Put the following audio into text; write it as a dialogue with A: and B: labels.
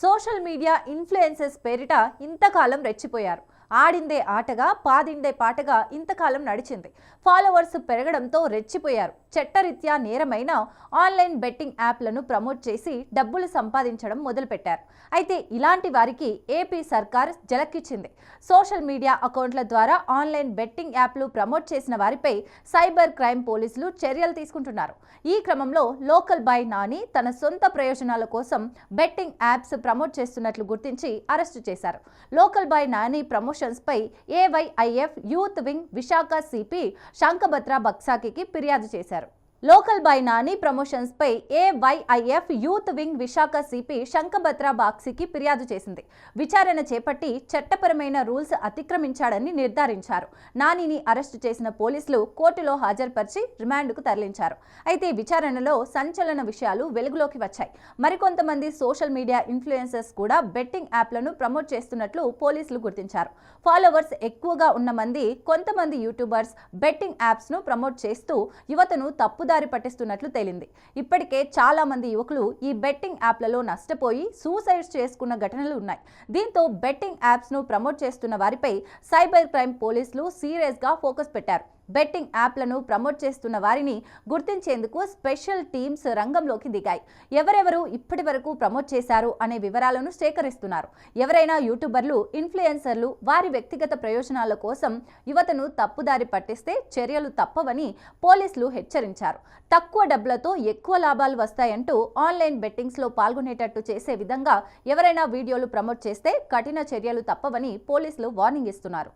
A: Social media influencers పేరిట ఇంతకాలం రెచ్చిపోయారు. ఆడిందే ఆటగా పాడిందే పాటగా ఇంతకాలం నడిచింది. ఫాలోవర్స్ పెరగడంతో రెచ్చిపోయారు. చట్టరీత్యా నేరమైన ఆన్లైన్ బెట్టింగ్ యాప్లను ప్రమోట్ చేసి డబ్బులు సంపాదించడం మొదలుపెట్టారు. అయితే ఇలాంటి వారికి ఏపీ సర్కార్ జలక్కిచ్చింది. సోషల్ మీడియా అకౌంట్ల ద్వారా ఆన్లైన్ బెట్టింగ్ యాప్లు ప్రమోట్ చేసిన వారిపై సైబర్ క్రైమ్ పోలీసులు చర్యలు తీసుకుంటున్నారు. ఈ క్రమంలో లోకల్ బాయ్ నాని తన సొంత ప్రయోజనాల కోసం బెట్టింగ్ యాప్స్ ప్రమోట్ చేస్తున్నట్లు గుర్తించి అరెస్టు చేశారు. లోకల్ బాయ్ నాని ప్రమోషన్స్ పై AYIF youth wing Visakha CP Shankhabrata బక్సాకి ఫిర్యాదు చేశారు. లోకల్ బాయ్ నాని ప్రమోషన్స్ పై AYIF youth wing Visakha CP Shankhabrata బాక్సీకి ఫిర్యాదు చేసింది. విచారణ చేపట్టి చట్టపరమైన రూల్స్ అతిక్రమించాడని నిర్ధారించారు. నానిని అరెస్టు చేసిన పోలీసులు కోర్టులో హాజరుపరిచి రిమాండ్కు తరలించారు. అయితే విచారణలో సంచలన విషయాలు వెలుగులోకి వచ్చాయి. మరికొంతమంది సోషల్ మీడియా ఇన్ఫ్లుయెన్సర్స్ కూడా బెట్టింగ్ యాప్లను ప్రమోట్ చేస్తున్నట్లు పోలీసులు గుర్తించారు. ఫాలోవర్స్ ఎక్కువగా ఉన్న కొంతమంది యూట్యూబర్స్ బెట్టింగ్ యాప్స్ ను ప్రమోట్ చేస్తూ యువతను తప్పుదారి పట్టిస్తున్నట్లు తేలింది. ఇప్పటికే చాలా మంది యువకులు ఈ బెట్టింగ్ యాప్లలో నష్టపోయి సూసైడ్స్ చేసుకున్న ఘటనలు ఉన్నాయి. దీంతో బెట్టింగ్ యాప్స్ ను ప్రమోట్ చేస్తున్న వారిపై సైబర్ క్రైమ్ పోలీసులు సీరియస్ గా ఫోకస్ పెట్టారు. బెట్టింగ్ యాప్లను ప్రమోట్ చేస్తున్న వారిని గుర్తించేందుకు స్పెషల్ టీమ్స్ రంగంలోకి దిగాయి. ఎవరెవరు ఇప్పటి వరకు ప్రమోట్ చేశారు అనే వివరాలను సేకరిస్తున్నారు. ఎవరైనా యూట్యూబర్లు, ఇన్ఫ్లుయెన్సర్లు వారి వ్యక్తిగత ప్రయోజనాల కోసం యువతను తప్పుదారి పట్టిస్తే చర్యలు తప్పవని పోలీసులు హెచ్చరించారు. తక్కువ డబ్బులతో ఎక్కువ లాభాలు వస్తాయంటూ ఆన్లైన్ బెట్టింగ్స్ లో పాల్గొనేటట్టు చేసే విధంగా ఎవరైనా వీడియోలు ప్రమోట్ చేస్తే కఠిన చర్యలు తప్పవని పోలీసులు వార్నింగ్ ఇస్తున్నారు.